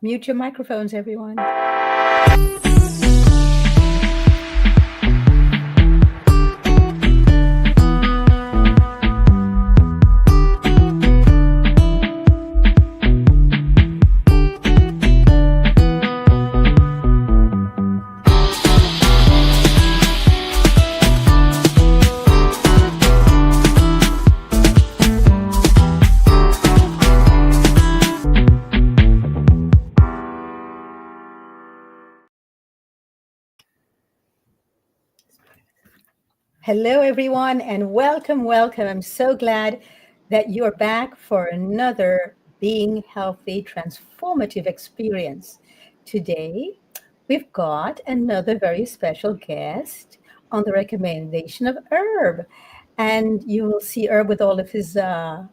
Mute your microphones, everyone. Hello, everyone, and welcome. I'm so glad that you're back for another Being Healthy transformative experience. Today, we've got another very special guest on the recommendation of Herb. And you will see Herb with all of his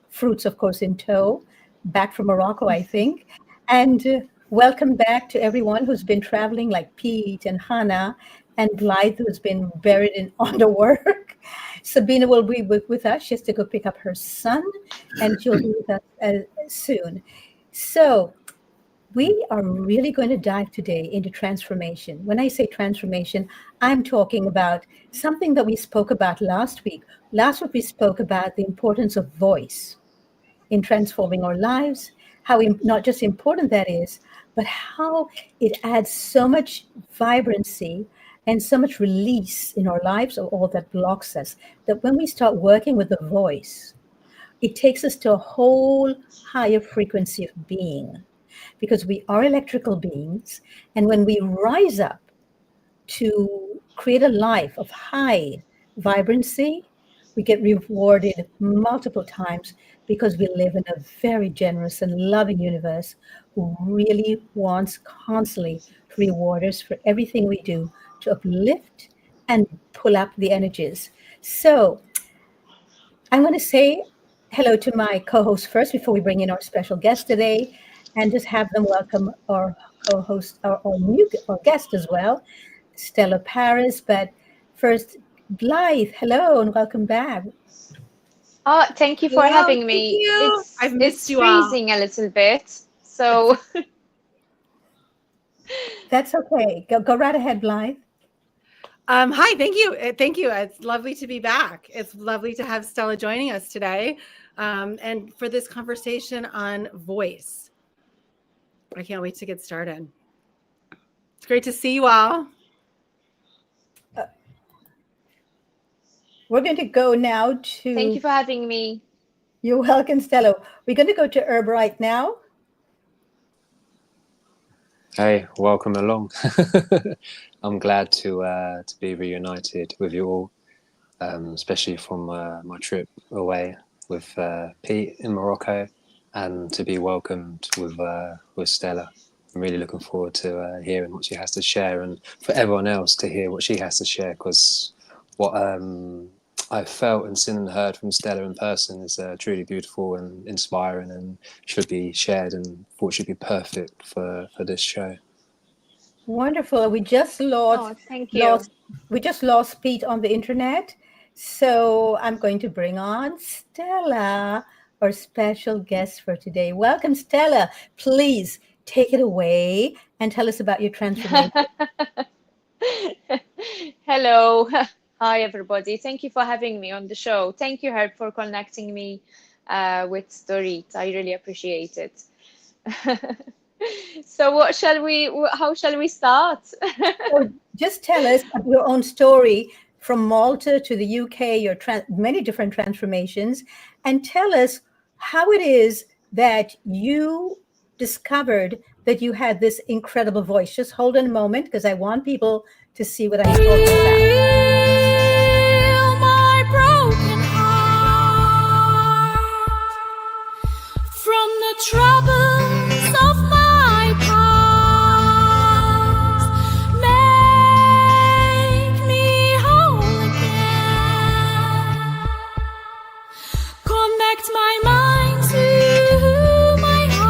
fruits, of course, in tow, back from Morocco, I think. And welcome back to everyone who's been traveling, like Pete and Hannah and Blythe, who's been buried in on the work. Sabina will be with us. She has to go pick up her son, and she'll be with us soon. So we are really going to dive today into transformation. When I say transformation, I'm talking about something that we spoke about last week. Last week, we spoke about the importance of voice in transforming our lives, how not just important that is, but how it adds so much vibrancy and so much release in our lives of all that blocks us, that when we start working with the voice, it takes us to a whole higher frequency of being, because we are electrical beings. And when we rise up to create a life of high vibrancy, we get rewarded multiple times, because we live in a very generous and loving universe who really wants constantly to reward us for everything we do to uplift and pull up the energies. So I'm going to say hello to my co-host first before we bring in our special guest today, and just have them welcome our co-host, our guest as well, Stella Paris. But first, Blythe, hello and welcome back. Oh, thank you for having me. Thank you. I've missed it's you freezing a little bit, so That's okay. Go right ahead, Blythe. Hi, thank you. Thank you. It's lovely to be back. It's lovely to have Stella joining us today, and for this conversation on voice. I can't wait to get started. It's great to see you all. We're going to go now to... Thank you for having me. You're welcome, Stella. We're going to go to Herb right now. Hey, welcome along. I'm glad to be reunited with you all, especially from my trip away with Pete in Morocco, and to be welcomed with Stella. I'm really looking forward to hearing what she has to share, and for everyone else to hear what she has to share, because what I felt and seen and heard from Stella in person is truly beautiful and inspiring, and should be shared, and thought should be perfect for this show. Wonderful. We just lost. Oh, thank you. We just lost Pete on the internet, so I'm going to bring on Stella, our special guest for today. Welcome, Stella. Please take it away and tell us about your transformation. Hello. Hi, everybody. Thank you for having me on the show. Thank you, Herb, for connecting me with Dorit. I really appreciate it. So how shall we start? So just tell us your own story from Malta to the UK, your many different transformations, and tell us how it is that you discovered that you had this incredible voice. Just hold on a moment, because I want people to see what I'm talking about. My broken heart from the troubles of my past, make me whole again, connect my mind to my heart.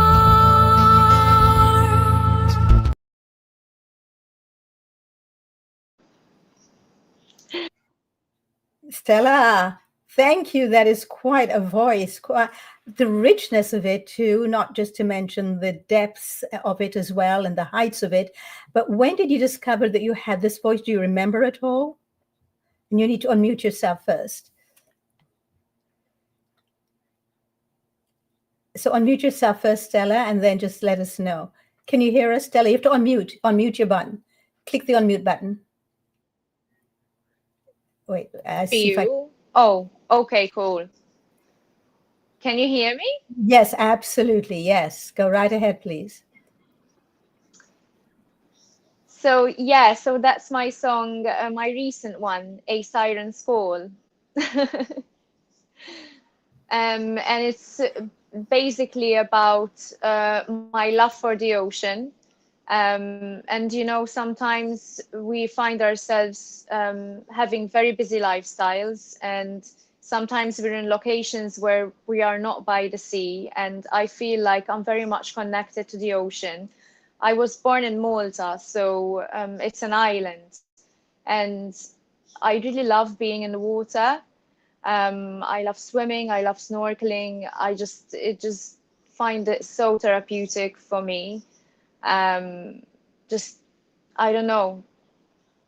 Stella, Thank you. That is quite a voice, quite the richness of it too, not just to mention the depths of it as well and the heights of it. But when did you discover that you had this voice? Do you remember at all? And you need to unmute yourself first. So unmute yourself first, Stella, and then just let us know. Can you hear us, Stella? You have to unmute your button. Click the unmute button. Wait, I see if I... Oh, okay, cool. Can you hear me? Yes, absolutely. Yes. Go right ahead, please. So yeah, so that's my song, my recent one, A Siren's Call. And it's basically about my love for the ocean. And you know, sometimes we find ourselves having very busy lifestyles, and sometimes we're in locations where we are not by the sea, and I feel like I'm very much connected to the ocean. I was born in Malta, so it's an island, and I really love being in the water. I love swimming, I love snorkeling. I just find it so therapeutic for me. Just, I don't know,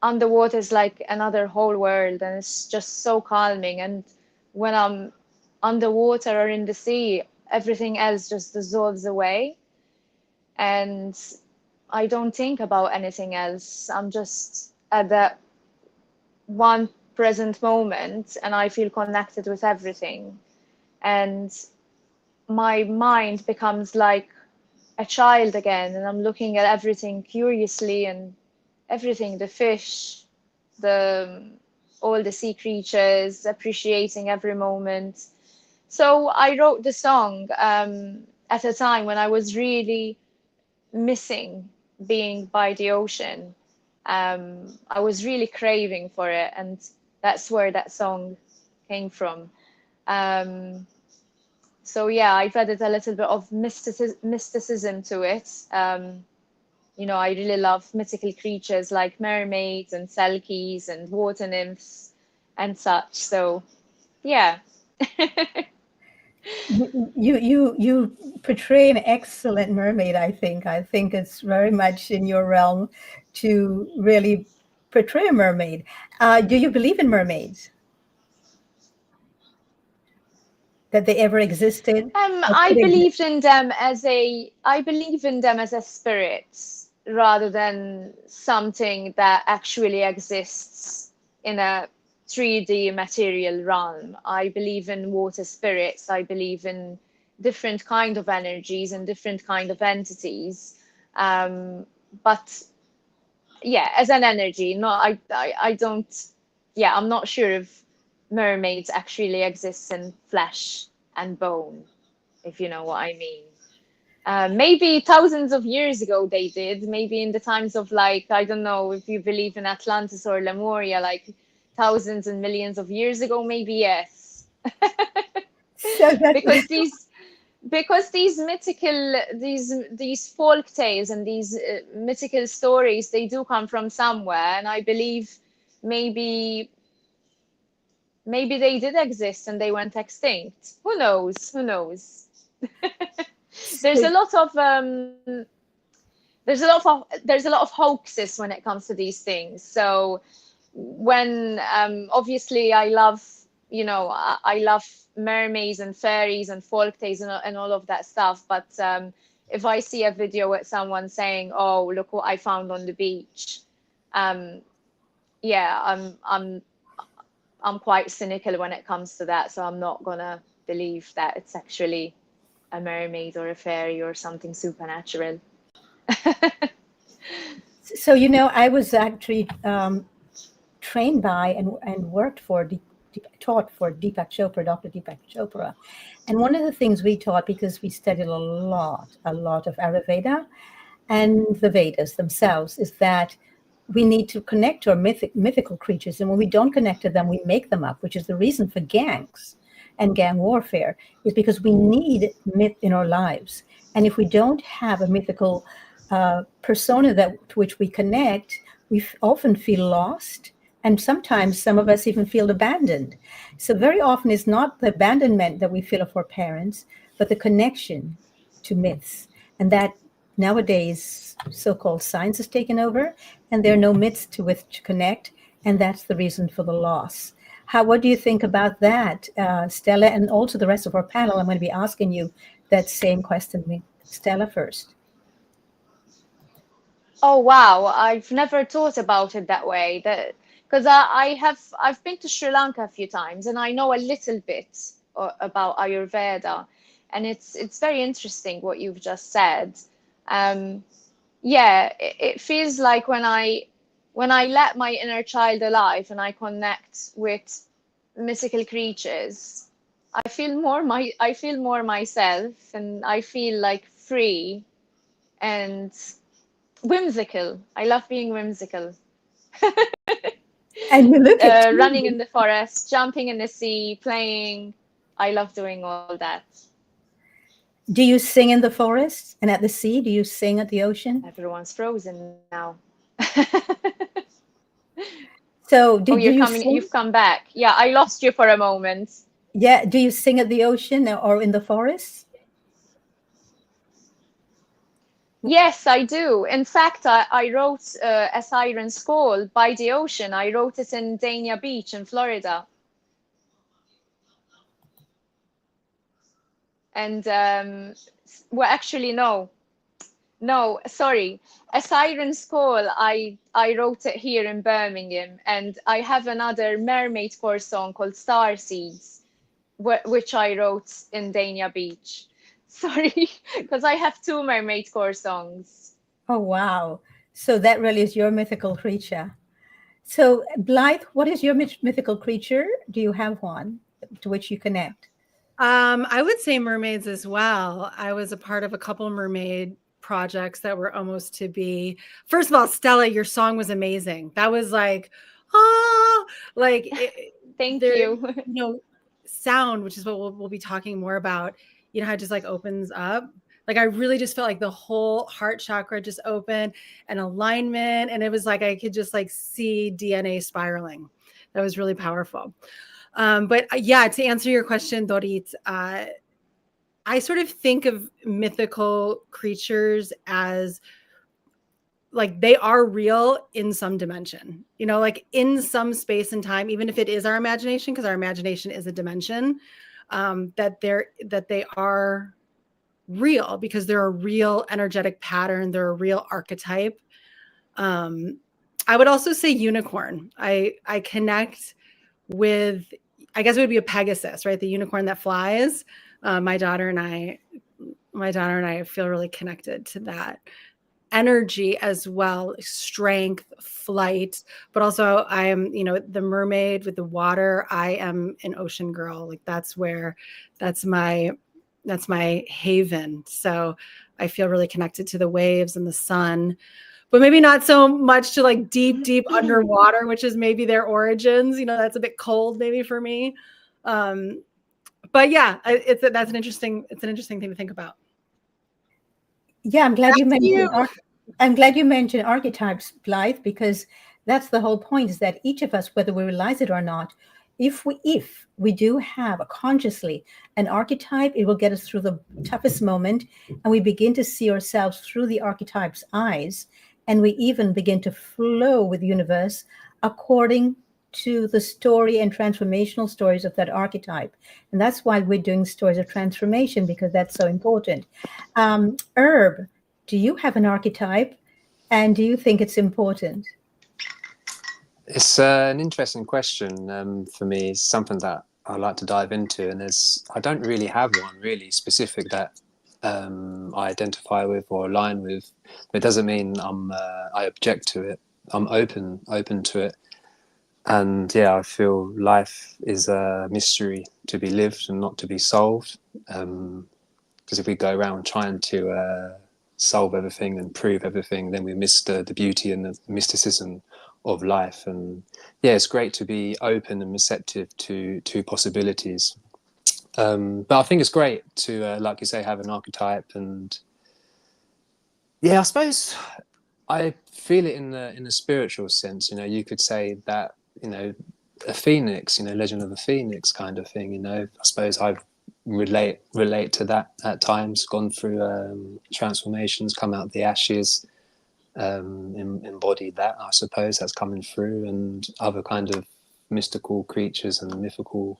underwater is like another whole world, and it's just so calming. And when I'm underwater or in the sea, everything else just dissolves away, and I don't think about anything else. I'm just at that one present moment, and I feel connected with everything, and my mind becomes like a child again, and I'm looking at everything curiously, and everything, the fish, all the sea creatures, appreciating every moment. So I wrote the song at a time when I was really missing being by the ocean. I was really craving for it, and that's where that song came from. So yeah, I've added a little bit of mysticism to it. You know, I really love mythical creatures like mermaids and selkies and water nymphs and such. So yeah. You portray an excellent mermaid, I think. I think it's very much in your realm to really portray a mermaid. Do you believe in mermaids? That they ever existed? I believe in them as a spirit rather than something that actually exists in a 3D material realm. I believe in water spirits. I believe in different kind of energies and different kind of entities. But yeah, as an energy, I don't, yeah, I'm not sure if mermaids actually exist in flesh and bone, if you know what I mean. Maybe thousands of years ago they did, maybe in the times of, like, I don't know if you believe in Atlantis or Lemuria, like thousands and millions of years ago, maybe yes. So because these mythical, these folk tales and these mythical stories, they do come from somewhere, and I believe maybe they did exist and they went extinct. Who knows? There's a lot of hoaxes when it comes to these things. So when obviously I love, you know, I love mermaids and fairies and folk tales and all of that stuff, but if I see a video with someone saying, oh, look what I found on the beach, yeah, I'm quite cynical when it comes to that, so I'm not gonna believe that it's actually a mermaid or a fairy or something supernatural. So, you know, I was actually trained by and worked for, taught for Deepak Chopra, Dr. Deepak Chopra. And one of the things we taught, because we studied a lot of Ayurveda and the Vedas themselves, is that we need to connect to our mythical creatures. And when we don't connect to them, we make them up, which is the reason for gangs and gang warfare, is because we need myth in our lives. And if we don't have a mythical persona to which we connect, we often feel lost. And sometimes some of us even feel abandoned. So very often it's not the abandonment that we feel of our parents, but the connection to myths. And that nowadays so-called science has taken over, and there are no myths to which to connect, and that's the reason for the loss. What do you think about that, Stella, and also the rest of our panel? I'm going to be asking you that same question. Stella first. Oh wow, I've never thought about it that way. That because I've been to Sri Lanka a few times and I know a little bit about Ayurveda, and it's very interesting what you've just said. Yeah, it feels like when I let my inner child alive and I connect with mythical creatures, I feel more myself, and I feel like free and whimsical. I love being whimsical. And you look at Running in the forest, jumping in the sea, playing. I love doing all that. Do you sing in the forest and at the sea? Do you sing at the ocean? Everyone's frozen now. So Oh, do you sing? you've come back. Yeah, I lost you for a moment. Yeah, do you sing at the ocean or in the forest? Yes, I do. In fact, I wrote A Siren's Call by the ocean. I wrote it in Dania Beach in Florida. And well, actually, no, sorry. A Siren's Call, I wrote it here in Birmingham, and I have another mermaid core song called Star Seeds, which I wrote in Dania Beach. Sorry, because I have two mermaid core songs. Oh, wow. So that really is your mythical creature. So Blythe, what is your mythical creature? Do you have one to which you connect? I would say mermaids as well. I was a part of a couple mermaid projects that were almost to be. First of all, Stella, your song was amazing. That was like, like Thank you. You know, sound, which is what we'll be talking more about. You know how it just like opens up. Like I really just felt like the whole heart chakra just opened and alignment, and it was like I could just like see DNA spiraling. That was really powerful. But yeah, to answer your question, Dorit, I sort of think of mythical creatures as like they are real in some dimension, you know, like in some space and time, even if it is our imagination, because our imagination is a dimension, that they are real because they're a real energetic pattern. They're a real archetype. I would also say unicorn. I connect with, I guess it would be a Pegasus, right? The unicorn that flies. My daughter and I feel really connected to that energy as well, strength, flight, but also I am, you know, the mermaid with the water. I am an ocean girl. Like that's my haven. So I feel really connected to the waves and the sun, but maybe not so much to like deep underwater, which is maybe their origins. You know, that's a bit cold maybe for me. But yeah, that's an interesting thing to think about. Yeah, I'm glad you mentioned archetypes, Blythe, because that's the whole point, is that each of us, whether we realize it or not, if we do have consciously an archetype, it will get us through the toughest moment, and we begin to see ourselves through the archetype's eyes, and we even begin to flow with the universe according to the story and transformational stories of that archetype. And that's why we're doing stories of transformation, because that's so important. Herb, do you have an archetype, and do you think it's important? It's an interesting question for me. It's something that I like to dive into, and I don't really have one really specific that I identify with or align with. It doesn't mean I object to it. I'm open to it. And yeah, I feel life is a mystery to be lived and not to be solved. Because if we go around trying to solve everything and prove everything, then we miss the beauty and the mysticism of life. And yeah, it's great to be open and receptive to possibilities. But I think it's great to, like you say, have an archetype. And yeah, I suppose I feel it in the spiritual sense. You know, you could say that a phoenix, Legend of the Phoenix kind of thing. I suppose I've relate to that at times, gone through transformations, come out of the ashes, embodied that, I suppose, that's coming through, and other kind of mystical creatures and mythical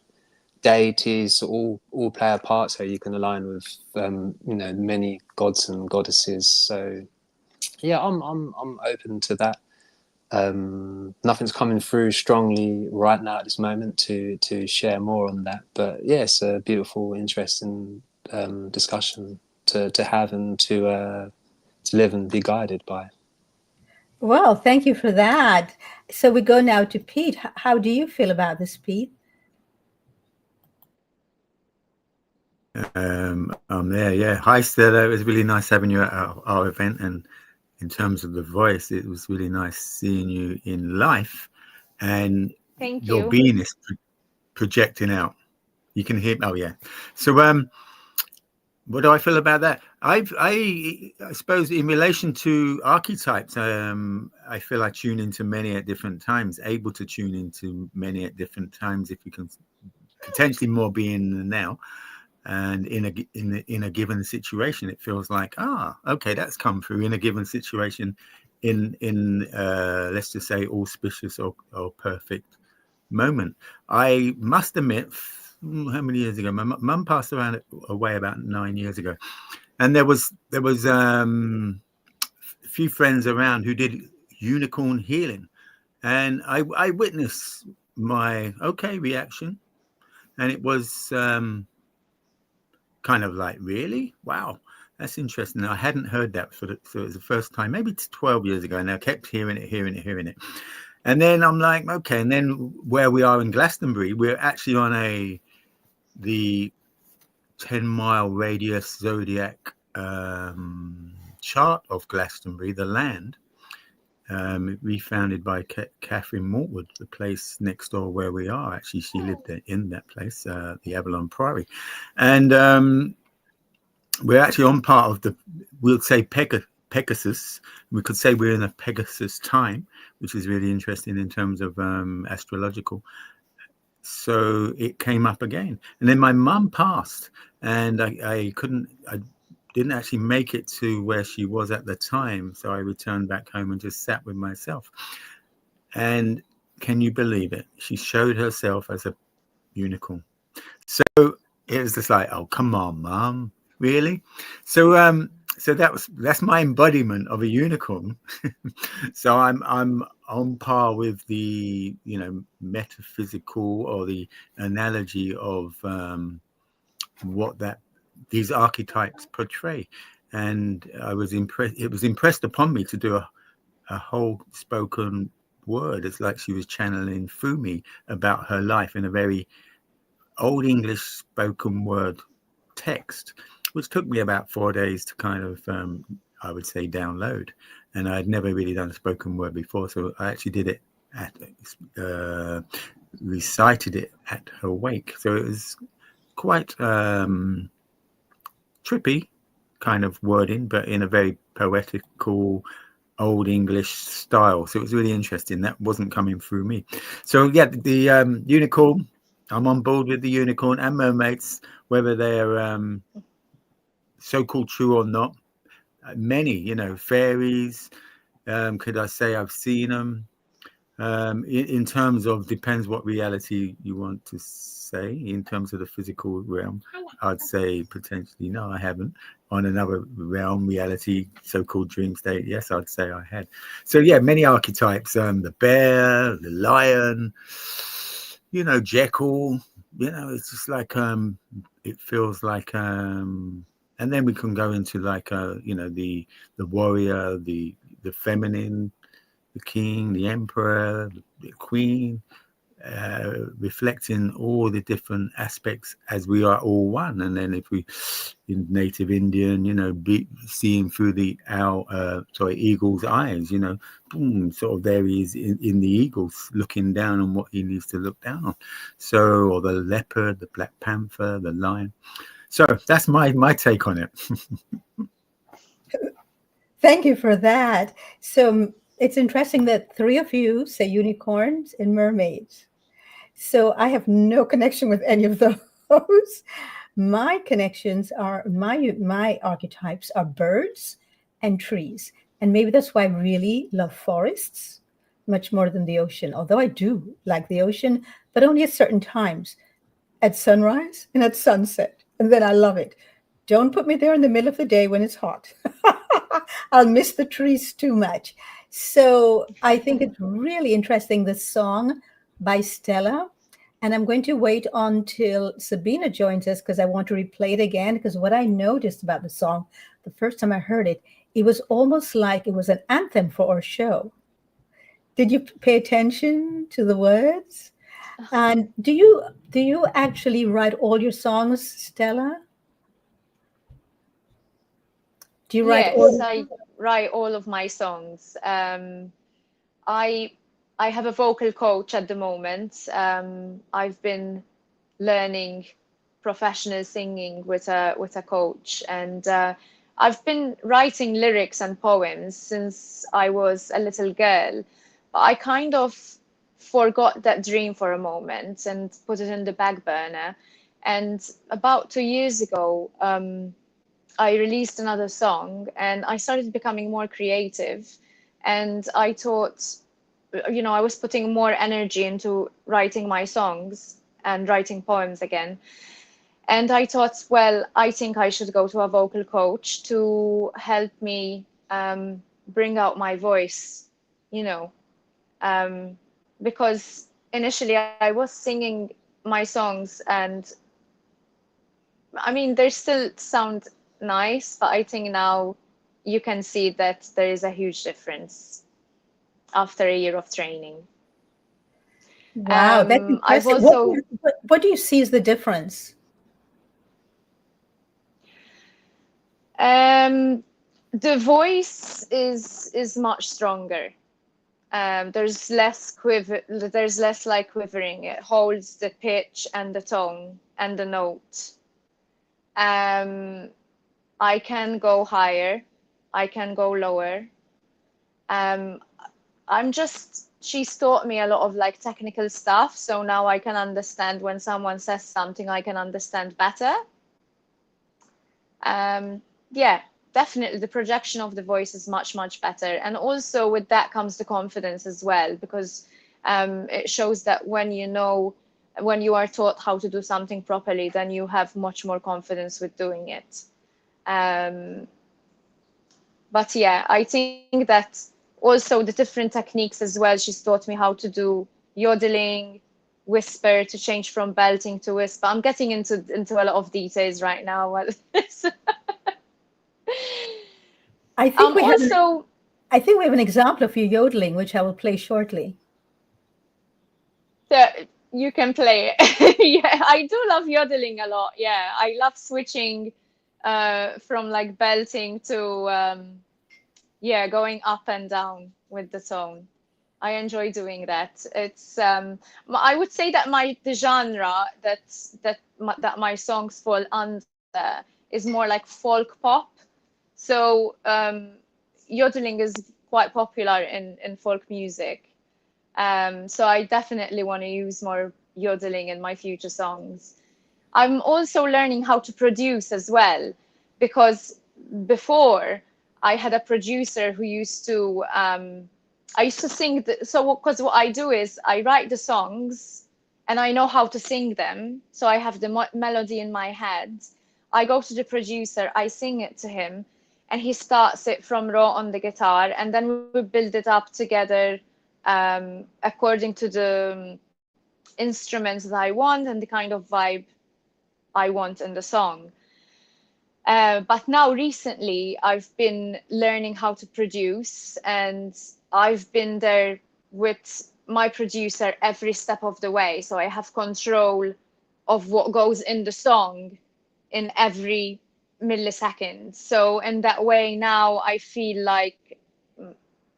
deities all play a part, so you can align with many gods and goddesses. So yeah, I'm open to that. Nothing's coming through strongly right now at this moment to share more on that, but yeah, it's a beautiful, interesting discussion to have and to live and be guided by. Well, thank you for that. So we go now to Pete. How do you feel about this, Pete? I'm there. Yeah. Hi, Stella. It was really nice having you at our event. And in terms of the voice, it was really nice seeing you in life. And Thank your you. being is projecting out. You can hear. Oh, yeah. So, what do I feel about that? I suppose in relation to archetypes, I feel I tune into many at different times, able to tune into many at different times, if you can, potentially more be in the now. And in a given situation, it feels like, okay, that's come through in a given situation, in let's just say auspicious or perfect moment. I must admit, how many years ago? My mum passed away about 9 years ago, and there was a few friends around who did unicorn healing, and I witnessed my reaction, and it was kind of like, really? Wow, that's interesting. I hadn't heard that so it was the first time, maybe 12 years ago, and I kept hearing it. And then I'm like, okay. And then where we are in Glastonbury, we're actually on the 10-mile radius zodiac chart of Glastonbury, the land, refounded by Catherine Mortwood, the place next door where we are. Actually, she lived in that place, the Avalon Priory. And we're actually on part of the, we'll say Pegasus. We could say we're in a Pegasus time, which is really interesting in terms of astrological. So it came up again. And then my mum passed, and I didn't actually make it to where she was at the time. So I returned back home and just sat with myself. And can you believe it? She showed herself as a unicorn. So it was just like, oh, come on, Mum, really? So that's my embodiment of a unicorn. So I'm on par with the metaphysical, or the analogy of what these archetypes portray. And I was impressed. It was impressed upon me to do a whole spoken word. It's like she was channeling through me about her life in a very old English spoken word text, which took me about 4 days to kind of, I would say, download. And I'd never really done a spoken word before. So I actually did it recited it at her wake. So it was quite trippy kind of wording, but in a very poetical old English style. So it was really interesting. That wasn't coming through me. So yeah, the unicorn, I'm on board with the unicorn and mermaids, whether they're so-called true or not. Many, fairies, could I say I've seen them? In terms of, depends what reality you want to say. In terms of the physical realm, I'd say potentially no, I haven't. On another realm, reality, so-called dream state, yes, I'd say I had. So yeah, many archetypes, the bear, the lion, Jekyll, it's just like it feels like and then we can go into like the warrior, the feminine, the king, the emperor, the queen, reflecting all the different aspects as we are all one. And then if we, in native Indian, seeing through the eagle's eyes, boom, sort of there he is in the eagle looking down on what he needs to look down on. So, or the leopard, the Black Panther, the lion. So that's my take on it. Thank you for that. So It's interesting that three of you say unicorns and mermaids. So I have no connection with any of those. My connections are my archetypes are birds and trees. And maybe that's why I really love forests much more than the ocean. Although I do like the ocean, but only at certain times, at sunrise and at sunset. And then I love it. Don't put me there in the middle of the day when it's hot. I'll miss the trees too much. So I think it's really interesting, this song by Stella. And I'm going to wait until Sabina joins us because I want to replay it again. Because what I noticed about the song, the first time I heard it, it was almost like it was an anthem for our show. Did you pay attention to the words? And do you actually write all your songs, Stella? Do you write Yes, all? I write all of my songs. I I have a vocal coach at the moment. I've been learning professional singing with a coach, and I've been writing lyrics and poems since I was a little girl. But I kind of forgot that dream for a moment and put it in the back burner. And about 2 years ago, I released another song and I started becoming more creative. And I thought, I was putting more energy into writing my songs and writing poems again. And I thought, well, I think I should go to a vocal coach to help me bring out my voice, you know, because initially I was singing my songs and I mean, they still sound nice, but I think now you can see that there is a huge difference after a year of training. Wow, that's I've impressive. also What do you see as the difference? the voice is much stronger. There's less like quivering. It holds the pitch and the tone and the note. I can go higher, I can go lower. She's taught me a lot of like technical stuff, so now I can understand when someone says something, I can understand better. Yeah, definitely the projection of the voice is much, much better. And also with that comes the confidence as well, because it shows that when you are taught how to do something properly, then you have much more confidence with doing it. But yeah, I think that also the different techniques as well. She's taught me how to do yodeling, whisper, to change from belting to whisper. I'm getting into a lot of details right now. I think we have Also, I think we have an example of your yodeling, which I will play shortly. you can play it. Yeah, I do love yodeling a lot. Yeah, I love switching from like belting to going up and down with the tone. I enjoy doing that. It's I would say that the genre that my songs fall under is more like folk pop. So yodeling is quite popular in folk music. So I definitely want to use more yodeling in my future songs. I'm also learning how to produce as well, because before I had a producer who used to I used to sing because what I do is I write the songs and I know how to sing them, so I have the melody in my head. I go to the producer, I sing it to him, and he starts it from raw on the guitar, and then we build it up together according to the instruments that I want and the kind of vibe I want in the song. But now recently I've been learning how to produce, and I've been there with my producer every step of the way. So I have control of what goes in the song in every millisecond. So in that way now I feel like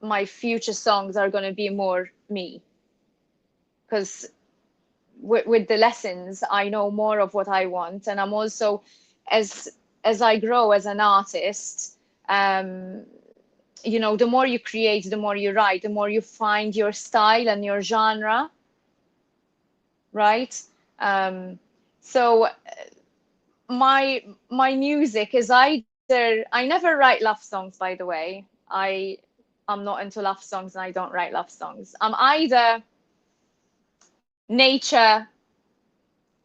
my future songs are going to be more me, because with the lessons I know more of what I want, and I'm also as I grow as an artist, you know, the more you create, the more you write, the more you find your style and your genre, right? So my music is either, I never write love songs, by the way. I'm not into love songs, and I don't write love songs. I'm either nature,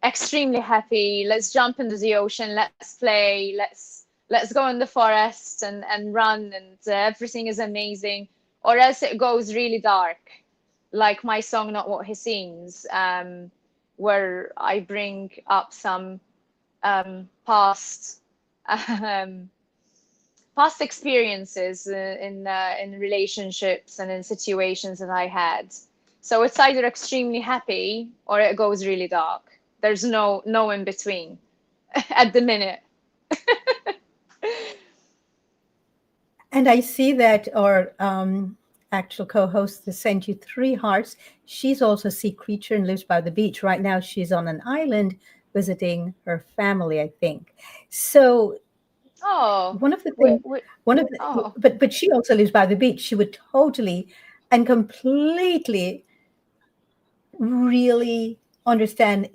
extremely happy, let's jump into the ocean, let's play, let's go in the forest and run, and everything is amazing, or else it goes really dark, like my song Not What He Seems, where I bring up some past past experiences in relationships and in situations that I had. So it's either extremely happy or it goes really dark. There's no in between at the minute. And I see that our actual co-host has sent you 3 hearts. She's also a sea creature and lives by the beach. Right now she's on an island visiting her family, I think. So Oh, one of the things, oh, but she also lives by the beach. She would totally and completely really understand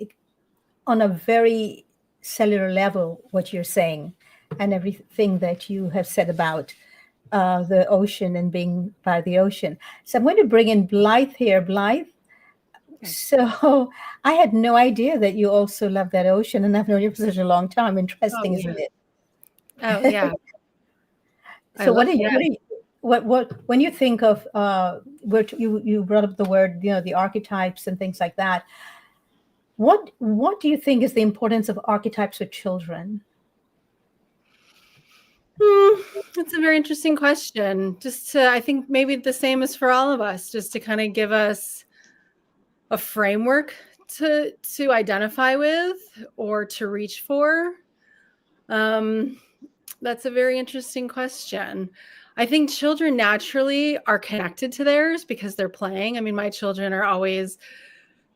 on a very cellular level what you're saying and everything that you have said about the ocean and being by the ocean. So I'm going to bring in Blythe here. Blythe. So I had no idea that you also love that ocean, and I've known you for such a long time. Interesting, yeah. isn't it? Oh yeah. So what when you think of you brought up the word, you know, the archetypes and things like that. What do you think is the importance of archetypes for children? That's a very interesting question. Just to, I think maybe the same as for all of us, just to kind of give us a framework to identify with or to reach for. That's a very interesting question. I think children naturally are connected to theirs because they're playing. I mean, my children are always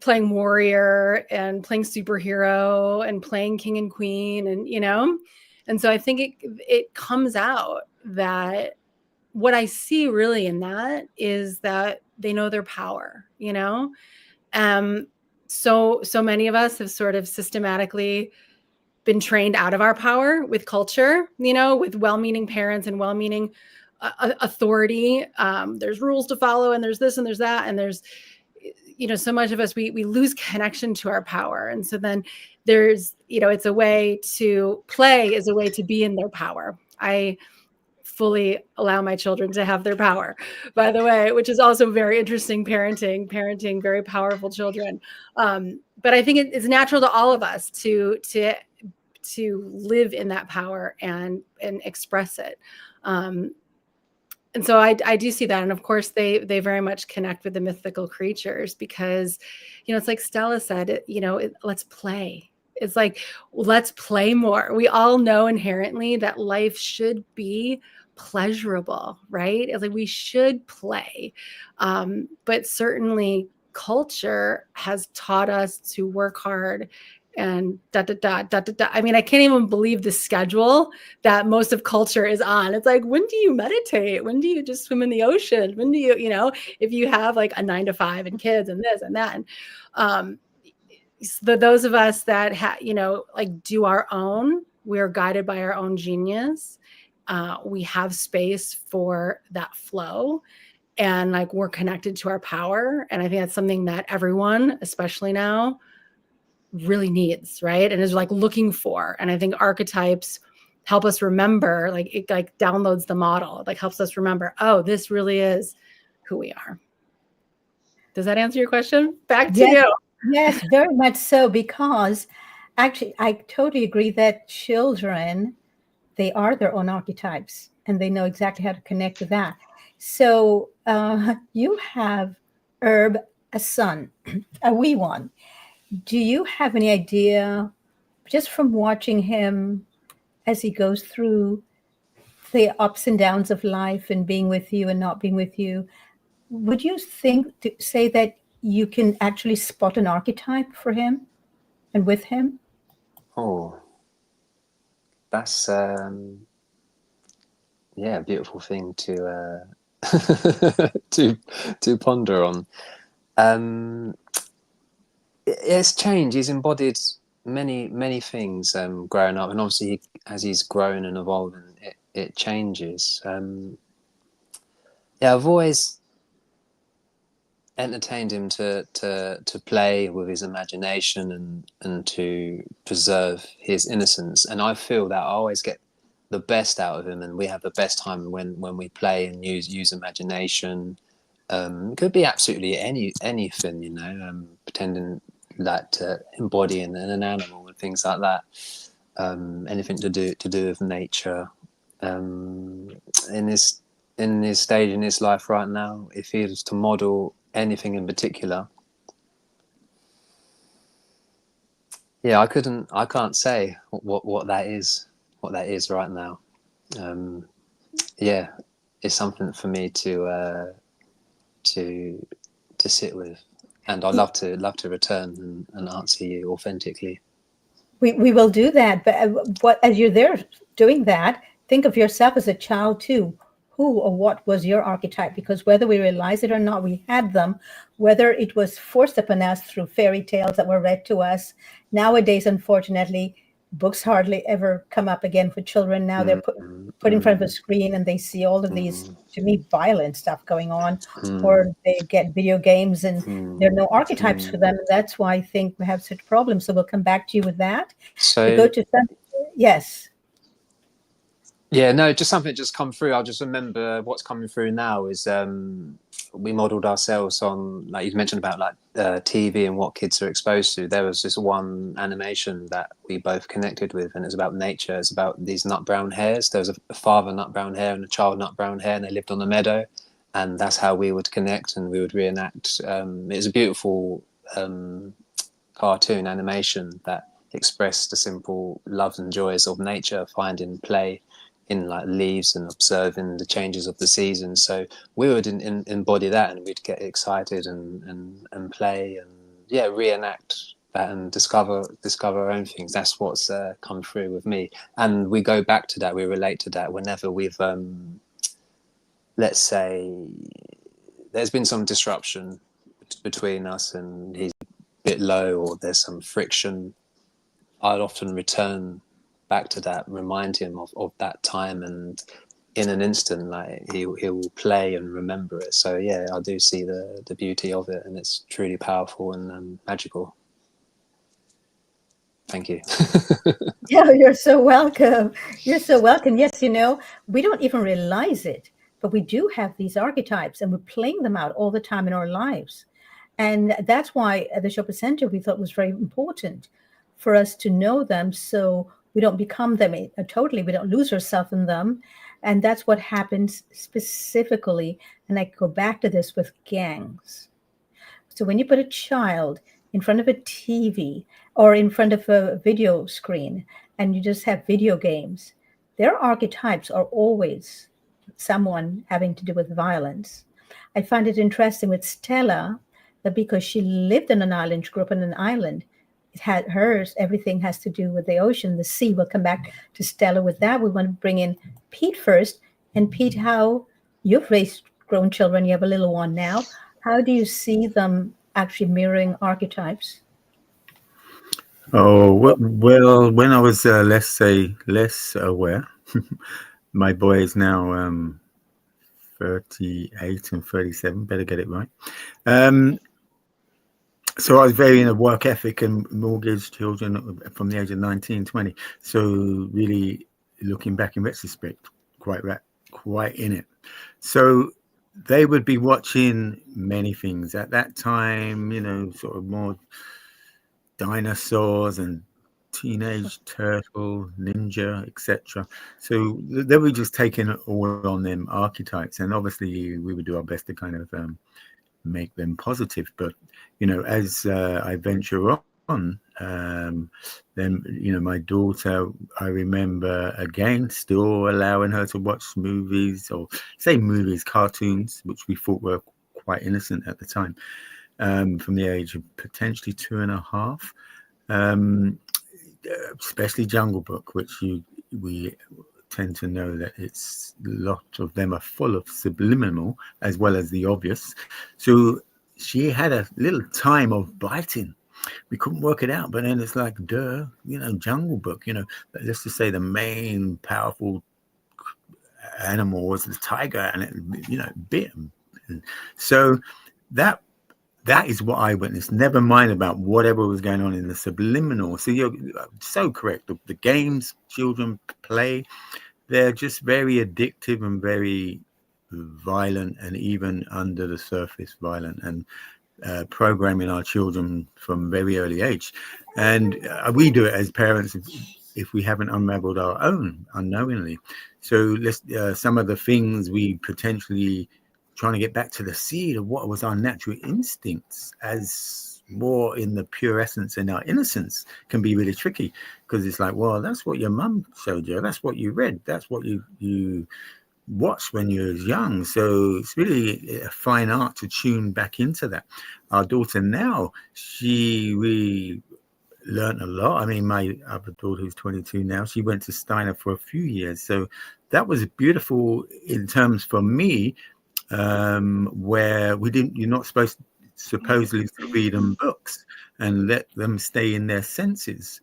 playing warrior and playing superhero and playing king and queen, and you know, and so I think it comes out that what I see really in that is that they know their power, you know. So many of us have sort of systematically been trained out of our power with culture, you know, with well-meaning parents and well-meaning authority. There's rules to follow, and there's this and there's that, and there's, you know, so much of us, we lose connection to our power. And so then there's, you know, it's a way to play is a way to be in their power. I fully allow my children to have their power, by the way, which is also very interesting parenting very powerful children. But I think it's natural to all of us to live in that power and express it. And so I do see that. And of course, they very much connect with the mythical creatures because, you know, it's like Stella said, you know, let's play. It's like, let's play more. We all know inherently that life should be pleasurable, right? It's like we should play. But certainly culture has taught us to work hard and da da da da da da. I mean, I can't even believe the schedule that most of culture is on. It's like, when do you meditate? When do you just swim in the ocean? When do you, you know, if you have like a 9 to 5 and kids and this and that. And those of us that you know, like do our own, we're guided by our own genius. We have space for that flow, and like we're connected to our power. And I think that's something that everyone, especially now, really needs, right? And is like looking for. And I think archetypes help us remember, like it like downloads the model, like helps us remember, oh, this really is who we are. Does that answer your question? Back to you. Yes, very much so, because actually I totally agree that children, they are their own archetypes and they know exactly how to connect with that. So you have Herb, a son, a wee one. Do you have any idea, just from watching him as he goes through the ups and downs of life and being with you and not being with you, would you say that you can actually spot an archetype for him and with him? Oh, that's yeah, beautiful thing to to ponder on. It's changed. He's embodied many things growing up, and obviously as he's grown and evolved, it changes. Yeah, I've always entertained him to play with his imagination and to preserve his innocence, and I feel that I always get the best out of him, and we have the best time when we play and use imagination. It could be absolutely anything, you know, pretending that to embody an animal and things like that. Anything to do with nature. In this stage in his life right now, if he was to model anything in particular, yeah, I can't say what that is right now. Yeah, it's something for me to sit with, and I'd love to return and answer you authentically. We will do that. But what, as you're there doing that, think of yourself as a child too. Who or what was your archetype? Because whether we realize it or not, we had them, whether it was forced upon us through fairy tales that were read to us. Nowadays, unfortunately, books hardly ever come up again for children. Now they're put in front of a screen and they see all of these, to me, violent stuff going on, or they get video games and there are no archetypes for them. And that's why I think we have such problems. So we'll come back to you with that. So To go to some, yes. yeah, no, just something just come through. I'll just remember what's coming through now is we modelled ourselves on, like you mentioned about like TV and what kids are exposed to. There was this one animation that we both connected with, and it's about nature. It's about these nut brown hares. There was a father nut brown hare and a child nut brown hare, and they lived on a meadow, and that's how we would connect and we would reenact. It was a beautiful cartoon animation that expressed the simple loves and joys of nature, finding play in like leaves and observing the changes of the seasons. So we would embody that, and we'd get excited and play and yeah, reenact that and discover our own things. That's what's come through with me, and we go back to that. We relate to that whenever we've let's say there's been some disruption between us and he's a bit low, or there's some friction. I'd often return back to that, remind him of that time, and in an instant, like he will play and remember it. So yeah, I do see the beauty of it, and it's truly powerful and magical. Thank you. Yeah, you're so welcome. You're so welcome. Yes, you know, we don't even realize it, but we do have these archetypes and we're playing them out all the time in our lives. And that's why at the Chopin Center, we thought was very important for us to know them so we don't become them totally. We don't lose ourselves in them. And that's what happens specifically. And I go back to this with gangs. So when you put a child in front of a TV or in front of a video screen and you just have video games, their archetypes are always someone having to do with violence. I find it interesting with Stella that because she lived on an island, she grew up on an island, it had hers, everything has to do with the ocean, the sea. We'll come back to Stella with that. We want to bring in Pete first. And Pete, how you've raised grown children, you have a little one now. How do you see them actually mirroring archetypes? Oh, well, when I was, less aware, my boy is now 38 and 37, better get it right. So I was very in a work ethic and mortgage children from the age of 19, 20. So really looking back in retrospect, quite in it. So they would be watching many things at that time, you know, sort of more dinosaurs and Teenage Turtle, Ninja, etc. So they were just taking all on them archetypes, and obviously we would do our best to kind of make them positive. But you know, as I venture on, then you know, my daughter, I remember again still allowing her to watch movies, or say movies, cartoons, which we thought were quite innocent at the time, from the age of potentially 2.5. Especially Jungle Book, which we tend to know that it's a lot of them are full of subliminal as well as the obvious. So she had a little time of biting. We couldn't work it out, but then it's like, duh, Jungle Book, let's just say the main powerful animal was the tiger, and it bit him. So that is what I witnessed. Never mind about whatever was going on in the subliminal. So you're so correct. The games children play, they're just very addictive and very violent, and even under the surface violent, and programming our children from very early age. And we do it as parents if we haven't unraveled our own unknowingly. So let's some of the things we potentially trying to get back to the seed of what was our natural instincts as more in the pure essence and our innocence can be really tricky, because it's like, well, that's what your mum showed you, that's what you read, that's what you watched when you was young. So it's really a fine art to tune back into that. Our daughter now, we learned a lot. I mean, my other daughter, who's 22 now, she went to Steiner for a few years, so that was beautiful in terms for me, where you're not supposedly to read them books and let them stay in their senses.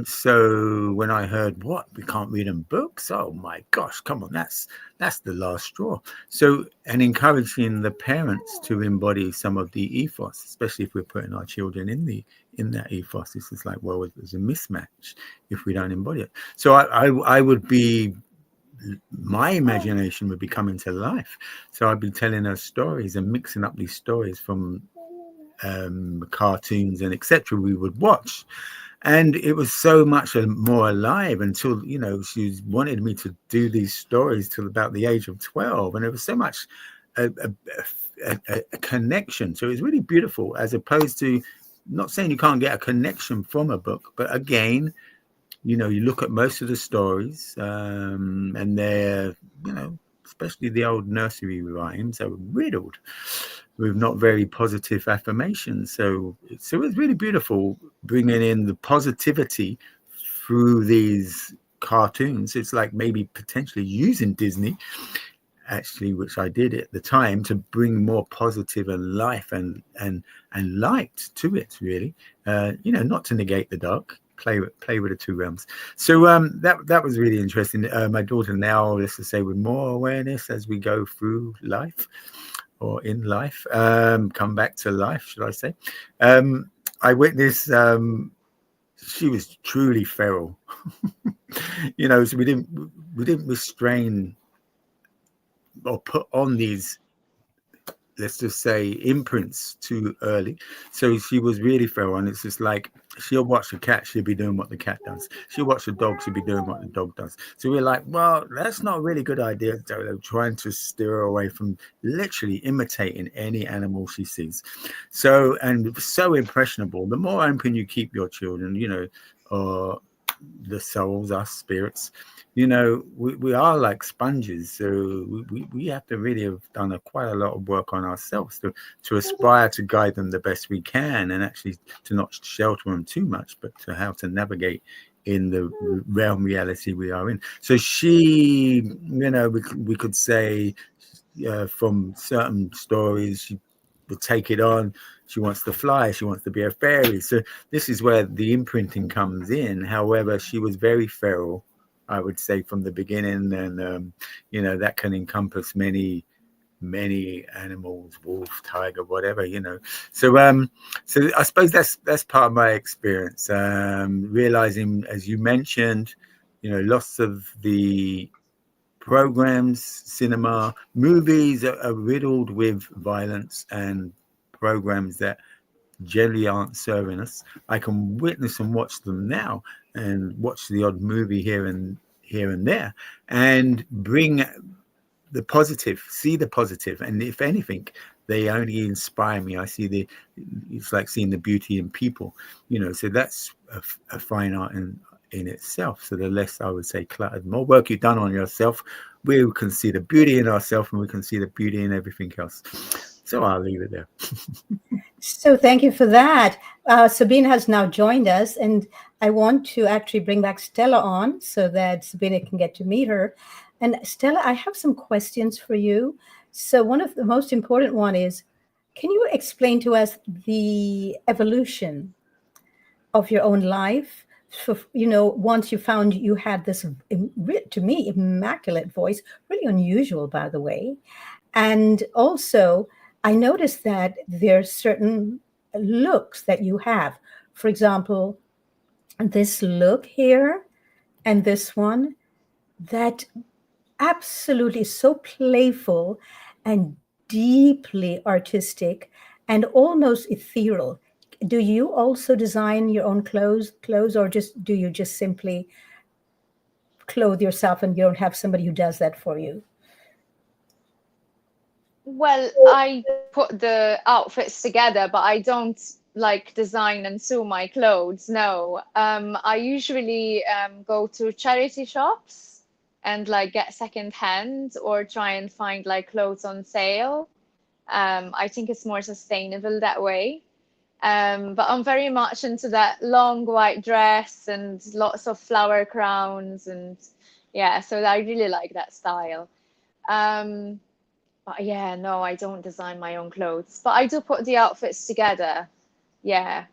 So when I heard, what, we can't read them books, oh my gosh, come on, that's the last straw. So, and encouraging the parents to embody some of the ethos, especially if we're putting our children in that ethos, this is like, well, there's a mismatch if we don't embody it. So I would be, my imagination would be coming to life. So I'd be telling her stories and mixing up these stories from cartoons and etc. we would watch. And it was so much more alive until, she wanted me to do these stories till about the age of 12. And it was so much a connection. So it was really beautiful, as opposed to, not saying you can't get a connection from a book, but again, you look at most of the stories and they're, especially the old nursery rhymes, are riddled with not very positive affirmations. So it's really beautiful bringing in the positivity through these cartoons. It's like maybe potentially using Disney, actually, which I did at the time, to bring more positive and life and light to it, really. Not to negate the dark. Play with the two realms. So that was really interesting. My daughter now, let's just say, with more awareness as we go through life, or in life, come back to life, should I say. I witnessed, she was truly feral. So we didn't restrain or put on these, let's just say, imprints too early. So she was really feral, and it's just like, she'll watch a cat, she'll be doing what the cat does. She'll watch a dog, she'll be doing what the dog does. So we're like, well, that's not a really good idea. So trying to steer her away from literally imitating any animal she sees. So, and so impressionable. The more open you keep your children, or the souls, our spirits, we are like sponges. So we have to really have done quite a lot of work on ourselves to aspire to guide them the best we can, and actually to not shelter them too much, but to how to navigate in the realm reality we are in. So she, we could say from certain stories, she would take it on. She wants to fly, she wants to be a fairy. So this is where the imprinting comes in. However, she was very feral, I would say, from the beginning, and that can encompass many animals, wolf, tiger, whatever, So I suppose that's part of my experience. Realizing, as you mentioned, lots of the programs, cinema, movies are riddled with violence and programs that generally aren't serving us. I can witness and watch them now, and watch the odd movie here and there, and bring the positive, see the positive, and if anything, they only inspire me. I see it's like seeing the beauty in people, so that's a fine art in itself. So the less, I would say, cluttered, more work you've done on yourself, we can see the beauty in ourselves, and we can see the beauty in everything else. So I'll leave it there. So thank you for that. Sabine has now joined us, and I want to actually bring back Stella on so that Sabina can get to meet her. And Stella, I have some questions for you. So one of the most important one is, can you explain to us the evolution of your own life? So, once you found you had this, to me, immaculate voice, really unusual, by the way. And also, I noticed that there are certain looks that you have. For example, this look here and this one, that absolutely is so playful and deeply artistic and almost ethereal. Do you also design your own clothes, or do you just simply clothe yourself and you don't have somebody who does that for you? Well, I put the outfits together, but I don't like design and sew my clothes. No. I usually go to charity shops and like get second hand or try and find like clothes on sale. I think it's more sustainable that way. But I'm very much into that long white dress and lots of flower crowns, and yeah, so I really like that style. But yeah, no, I don't design my own clothes, but I do put the outfits together. Yeah.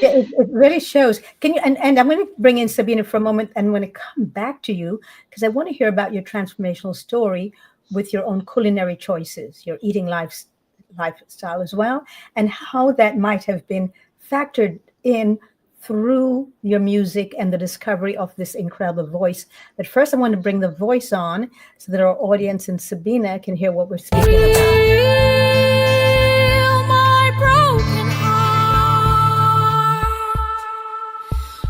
Yeah, it really shows. Can you, and I'm going to bring in Sabina for a moment, and I'm going to come back to you because I want to hear about your transformational story with your own culinary choices, your eating lifestyle as well, and how that might have been factored in through your music and the discovery of this incredible voice. But first, I want to bring the voice on so that our audience and Sabina can hear what we're speaking about. Heal my broken heart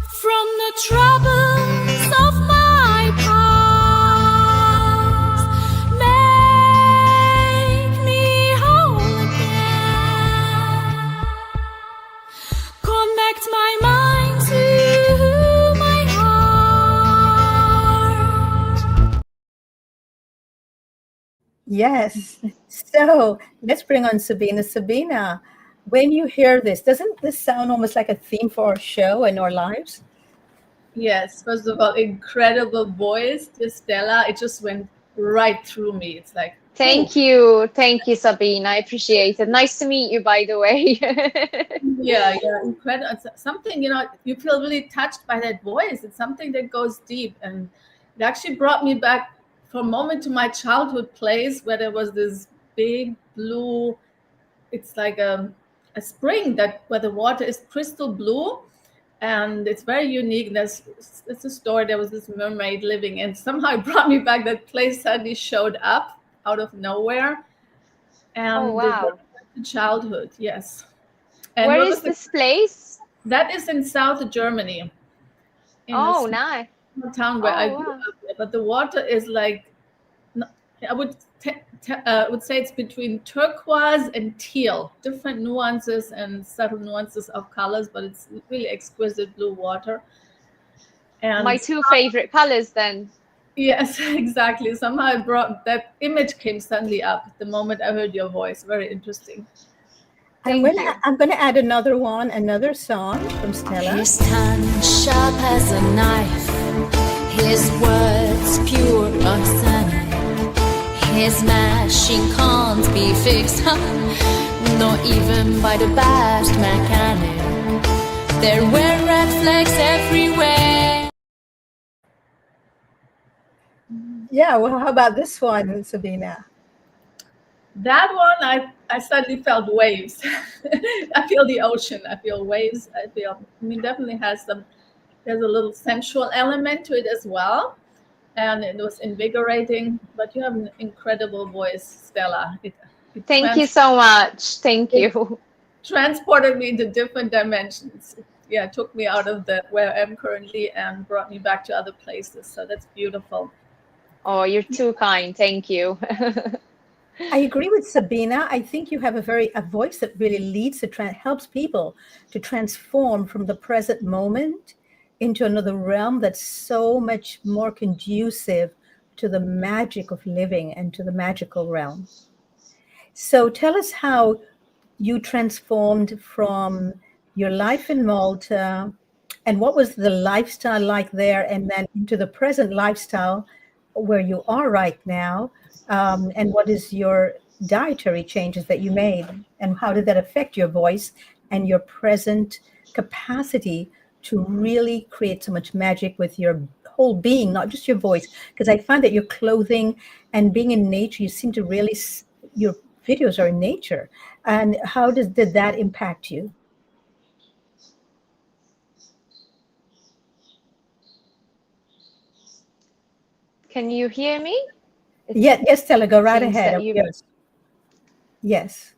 from the troubles of my past. Make me whole again. Connect my mind to my heart. Yes. So let's bring on Sabina. Sabina, when you hear this, doesn't this sound almost like a theme for our show and our lives? Yes, first of all, incredible voice, dear Stella. It just went right through me. It's like, Thank you. Thank you, Sabine. I appreciate it. Nice to meet you, by the way. yeah, incredible. It's something, you feel really touched by that voice. It's something that goes deep. And it actually brought me back for a moment to my childhood place where there was this big blue, it's like a spring where the water is crystal blue. And it's very unique. It's a story. There was this mermaid living, and somehow it brought me back. That place suddenly showed up out of nowhere, and Oh, it wow. brought me back to childhood. Yes. And Where what is was the- this place? That is in South Germany, in Oh, a nice. small town where I Oh, grew wow. up. But the water is like, I would say it's between turquoise and teal, different nuances and subtle nuances of colors, but it's really exquisite blue water. And My two favorite colors then. yes, exactly. Somehow I brought that image came suddenly up the moment I heard your voice. Very interesting. I'm Thank going you. to I'm going to add another song from Stella. His tongue sharp as a knife, his words pure arsenic. His machine can't be fixed, not even by the best mechanic. There were red flags everywhere. Yeah, well, how about this one, Sabina? That one, I suddenly felt waves. I feel the ocean. I feel waves. Definitely there's a little sensual element to it as well. And it was invigorating, but you have an incredible voice, Stella. It Thank you so much. Thank you. transported me into different dimensions. Yeah, it took me out of where I am currently and brought me back to other places. So that's beautiful. Oh, you're too kind. Thank you. I agree with Sabina. I think you have a voice that really leads helps people to transform from the present moment into another realm that's so much more conducive to the magic of living and to the magical realm. So tell us how you transformed from your life in Malta, and what was the lifestyle like there, and then into the present lifestyle where you are right now, and what is your dietary changes that you made, and how did that affect your voice and your present capacity to really create so much magic with your whole being, not just your voice? Because I find that your clothing and being in nature, you seem to really, your videos are in nature. And how did that impact you? Can you hear me? It Yes, Stella, go right seems ahead. that you. Yes. Yes.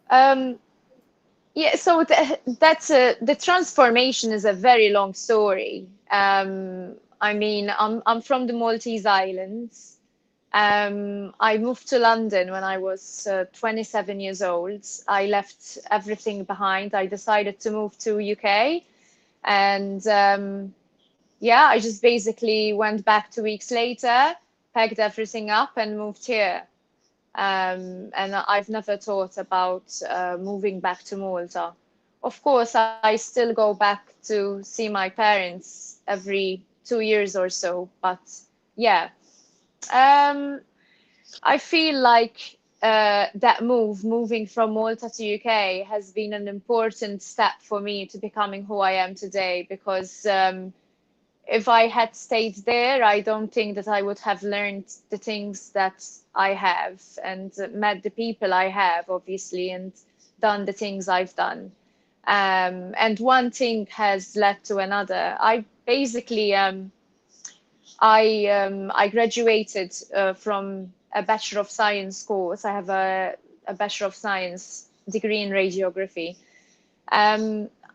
Yeah, so the transformation is a very long story. I mean, I'm from the Maltese Islands. I moved to London when I was 27 years old. I left everything behind. I decided to move to UK, and yeah, I just basically went back 2 weeks later, packed everything up, and moved here. And I've never thought about moving back to Malta. Of course, I still go back to see my parents every 2 years or so, but yeah. I feel like that moving from Malta to UK, has been an important step for me to becoming who I am today, because if I had stayed there, I don't think that I would have learned the things that I have, and met the people I have, obviously, and done the things I've done. And one thing has led to another. I basically, I graduated from a Bachelor of Science course. I have a Bachelor of Science degree in radiography.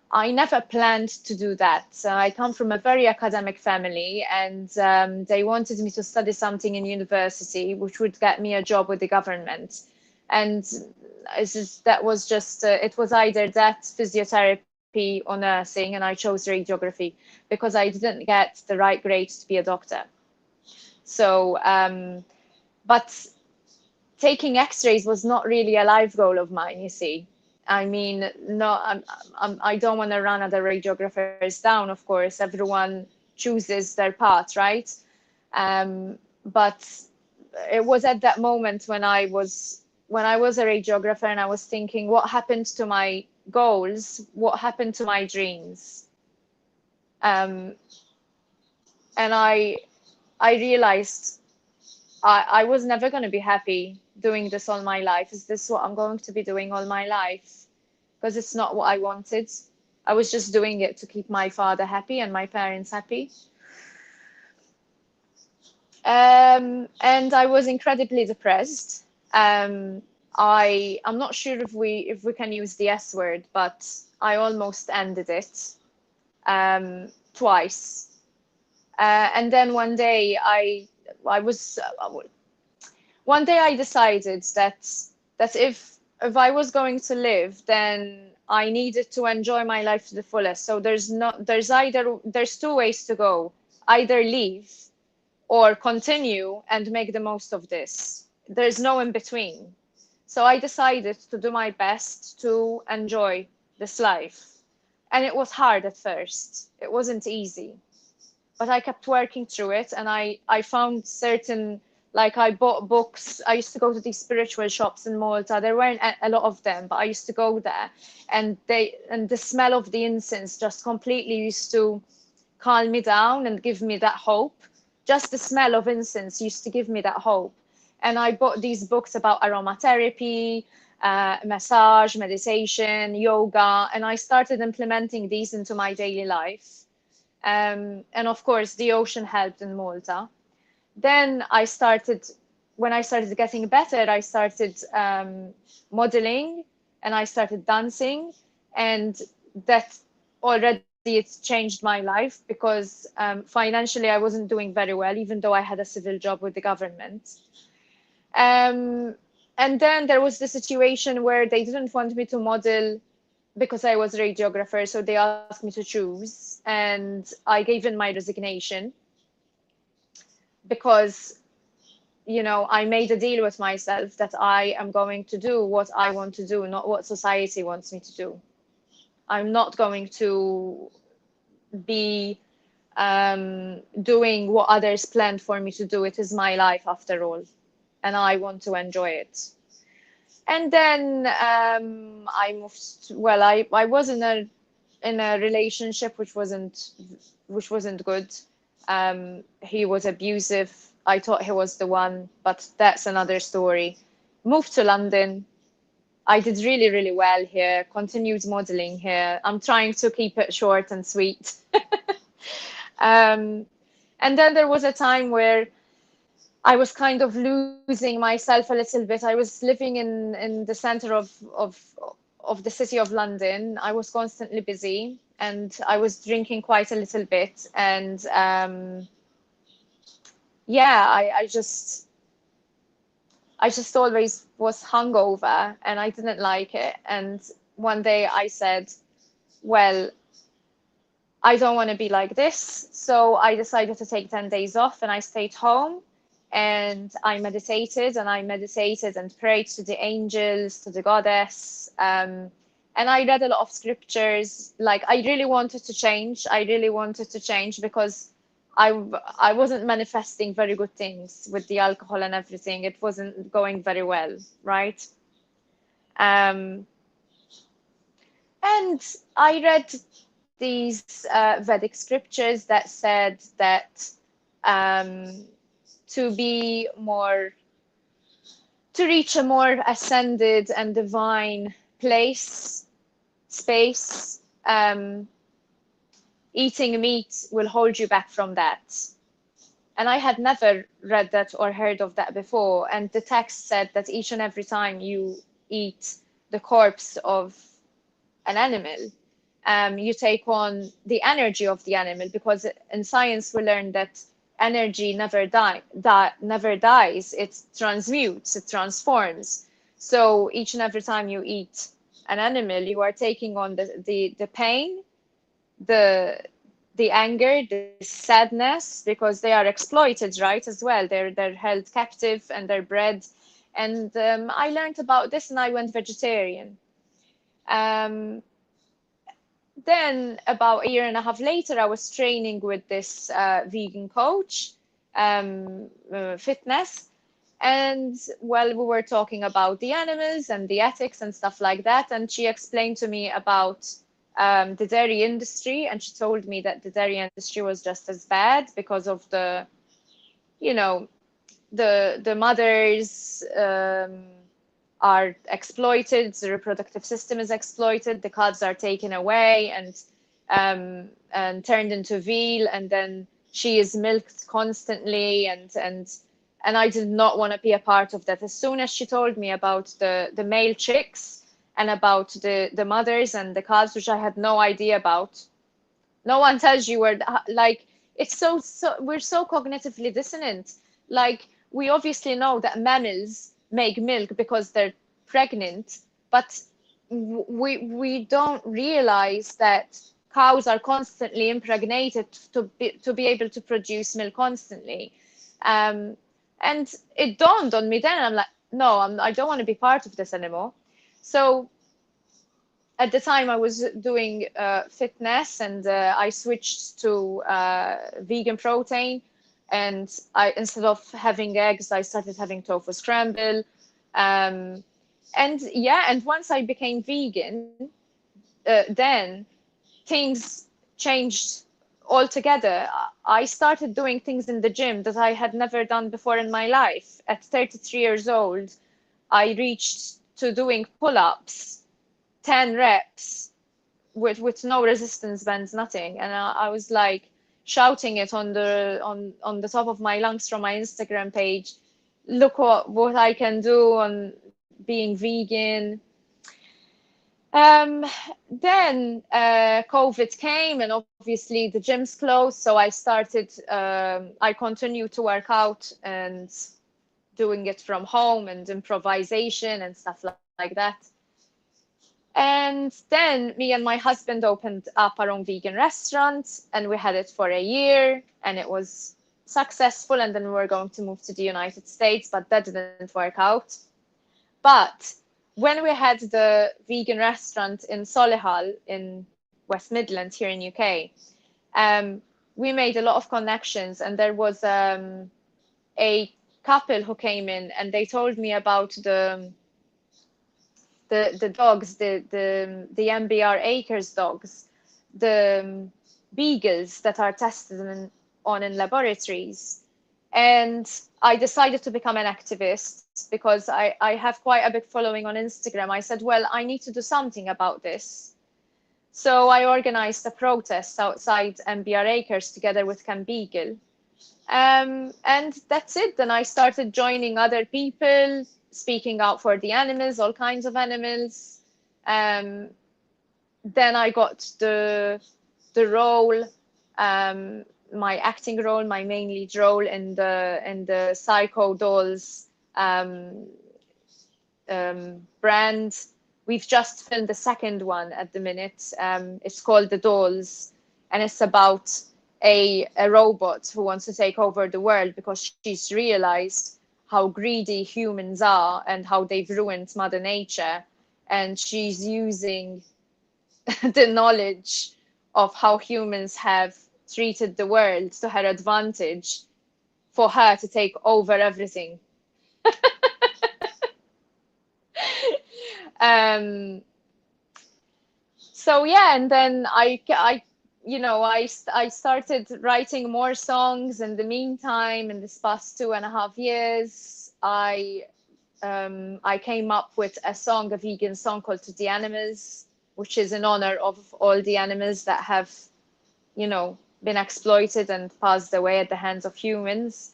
I never planned to do that. I come from a very academic family, and they wanted me to study something in university which would get me a job with the government. And that was just, it was either that, physiotherapy, or nursing, and I chose radiography because I didn't get the right grades to be a doctor. So, but taking x-rays was not really a life goal of mine, you see. I mean, no, I don't want to run other radiographers down, of course. Everyone chooses their path, right? But it was at that moment when I was a radiographer, and I was thinking, what happened to my goals? What happened to my dreams? And I realized I was never going to be happy doing this all my life. Is this what I'm going to be doing all my life? Because it's not what I wanted. I was just doing it to keep my father happy and my parents happy. And I was incredibly depressed. I'm not sure if we can use the S word, but I almost ended it twice. And then one day one day I decided that if I was going to live, then I needed to enjoy my life to the fullest. So there's two ways to go: either leave or continue and make the most of this. There's no in between. So I decided to do my best to enjoy this life. And it was hard at first. It wasn't easy. But I kept working through it, and I found certain, like, I bought books. I used to go to these spiritual shops in Malta. There weren't a lot of them, but I used to go there, and the smell of the incense just completely used to calm me down and give me that hope. Just the smell of incense used to give me that hope. And I bought these books about aromatherapy, massage, meditation, yoga, and I started implementing these into my daily life. And of course, the ocean helped in Malta. Then when I started getting better, I started modeling, and I started dancing, and that already it's changed my life, because financially I wasn't doing very well, even though I had a civil job with the government. And then there was the situation where they didn't want me to model because I was a radiographer, so they asked me to choose, and I gave in my resignation because, I made a deal with myself that I am going to do what I want to do, not what society wants me to do. I'm not going to be doing what others planned for me to do. It is my life after all, and I want to enjoy it. And then I moved. Well, I was in a relationship which wasn't good. He was abusive. I thought he was the one, but that's another story. Moved to London. I did really, really well here. Continued modeling here. I'm trying to keep it short and sweet. And then there was a time where I was kind of losing myself a little bit. I was living in the center of the city of London. I was constantly busy, and I was drinking quite a little bit. And yeah, I just always was hungover, and I didn't like it. And one day I said, well, I don't want to be like this. So I decided to take 10 days off, and I stayed home, and I meditated and prayed to the angels, to the goddess. And I read a lot of scriptures. Like, I really wanted to change. Because I wasn't manifesting very good things with the alcohol and everything. It wasn't going very well, right? And I read these Vedic scriptures that said that to reach a more ascended and divine space, eating meat will hold you back from that. And I had never read that or heard of that before. And the text said that each and every time you eat the corpse of an animal, you take on the energy of the animal, because in science we learned that energy never dies. It transmutes, it transforms. So each and every time you eat an animal, you are taking on the pain, the anger, the sadness, because they are exploited, right, as well. They're held captive and they're bred. And I learned about this, and I went vegetarian. Then about a year and a half later, I was training with this vegan coach, fitness. And well, we were talking about the animals and the ethics and stuff like that. And she explained to me about the dairy industry. And she told me that the dairy industry was just as bad because of the mothers are exploited, the reproductive system is exploited, the calves are taken away and turned into veal, and then she is milked constantly, and I did not want to be a part of that. As soon as she told me about the male chicks and about the mothers and the calves, which I had no idea about. No one tells you where, like, it's so we're so cognitively dissonant. Like, we obviously know that mammals make milk because they're pregnant, but we don't realize that cows are constantly impregnated to be able to produce milk constantly. And it dawned on me then. I'm like, no, I don't want to be part of this anymore. So at the time I was doing fitness, and I switched to vegan protein. And instead of having eggs, I started having tofu scramble. And once I became vegan, then things changed altogether. I started doing things in the gym that I had never done before in my life. At 33 years old, I reached to doing pull-ups, 10 reps with no resistance bands, nothing. And I was like shouting it on the top of my lungs from my Instagram page. Look what I can do on being vegan. Then COVID came, and obviously the gyms closed. So I continued to work out and doing it from home and improvisation and stuff like that. And then me and my husband opened up our own vegan restaurant, and we had it for a year, and it was successful. And then we were going to move to the United States, but that didn't work out. But when we had the vegan restaurant in Solihull in West Midlands here in UK, we made a lot of connections, and there was a couple who came in and they told me about the dogs, the MBR Acres dogs, the beagles that are tested on in laboratories. And I decided to become an activist because I have quite a big following on Instagram. I said, well, I need to do something about this. So I organized a protest outside MBR Acres together with Camp Beagle. And that's it. Then I started joining other people, speaking out for the animals, all kinds of animals. Then I got the role, my acting role, my main lead role in the Psycho Dolls brand. We've just filmed the second one at the minute. It's called The Dolls, and it's about a robot who wants to take over the world because she's realized how greedy humans are and how they've ruined Mother Nature. And she's using the knowledge of how humans have treated the world to her advantage for her to take over everything. So yeah, and then I started writing more songs in the meantime. In this past 2.5 years, I came up with a vegan song called To the Animals, which is in honor of all the animals that have, been exploited and passed away at the hands of humans.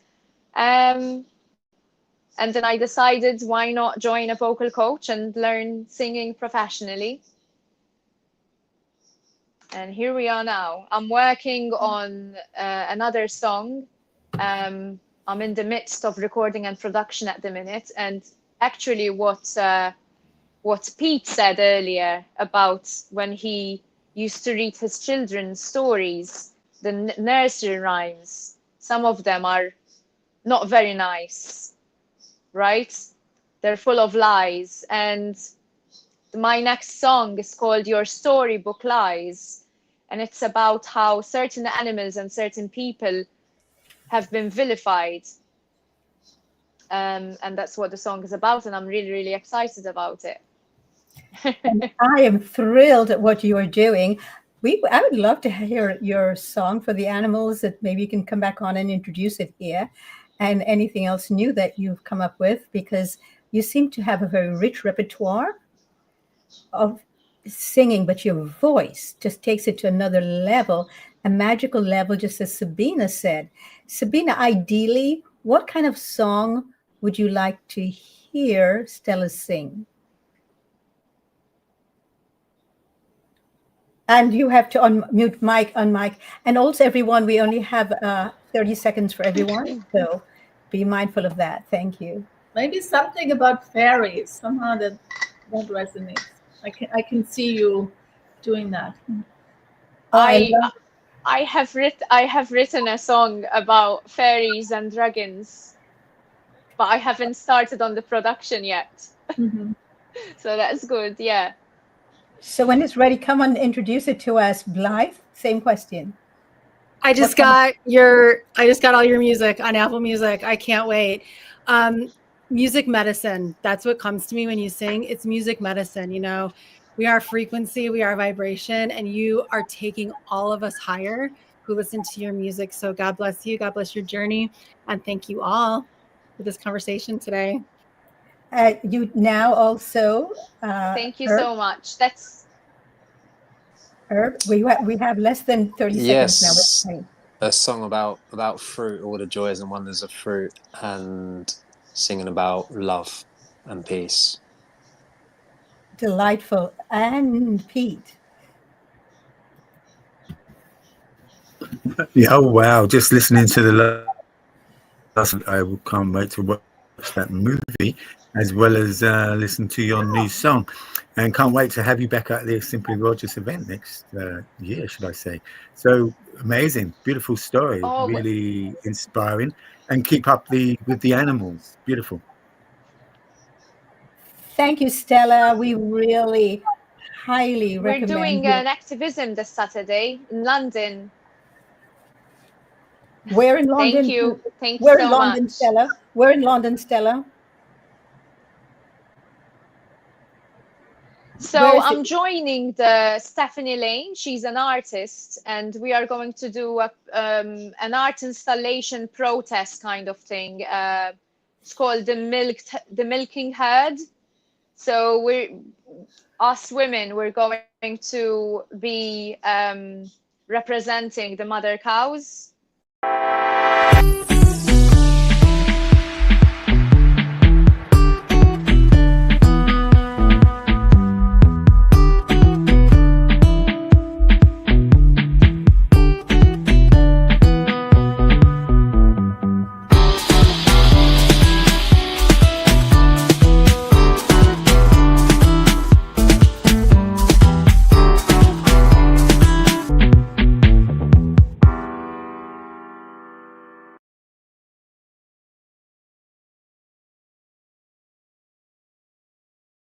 And then I decided, why not join a vocal coach and learn singing professionally? And here we are now. I'm working on another song. I'm in the midst of recording and production at the minute. And actually what Pete said earlier about when he used to read his children's stories, the nursery rhymes, some of them are not very nice, right? They're full of lies. And my next song is called Your Storybook Lies. And it's about how certain animals and certain people have been vilified. And that's what the song is about. And I'm really, really excited about it. And I am thrilled at what you are doing. I would love to hear your song for the animals, that maybe you can come back on and introduce it here, and anything else new that you've come up with, because you seem to have a very rich repertoire of singing, but your voice just takes it to another level, a magical level, just as Sabina said. Sabina, ideally, what kind of song would you like to hear Stella sing? And you have to unmute mic. And also, everyone, we only have 30 seconds for everyone. So be mindful of that. Thank you. Maybe something about fairies. Somehow that resonates. I can see you doing that. I have written a song about fairies and dragons, but I haven't started on the production yet. Mm-hmm. So that's good. Yeah. So when it's ready, come on, introduce it to us. Blythe, same question. I just got all your music on Apple Music. I can't wait. Music medicine. That's what comes to me when you sing. It's music medicine. We are frequency, we are vibration, and you are taking all of us higher who listen to your music. So God bless you. God bless your journey. And thank you all for this conversation today. You now also. Thank you Herb, so much. That's Herb. We have less than 30 seconds now. A song about fruit, all the joys and wonders of fruit, and singing about love and peace. Delightful. And Pete. Yeah, oh wow, just listening to the last, I can't wait to watch that movie, as well as listen to your new song, and can't wait to have you back at the Simply Gorgeous event next year, should I say. So amazing, beautiful story, really inspiring, and keep up with the animals. Beautiful. Thank you, Stella. We really highly We're recommend doing you. an activism this Saturday in London. Where in London? Thank you. Thank you Where in so London, much. Stella? Where in London, Stella? So Where is I'm it? joining the Stephanie Lane. She's an artist, and we are going to do an art installation protest kind of thing. It's called the Milking Herd. So us women, we're going to be representing the mother cows.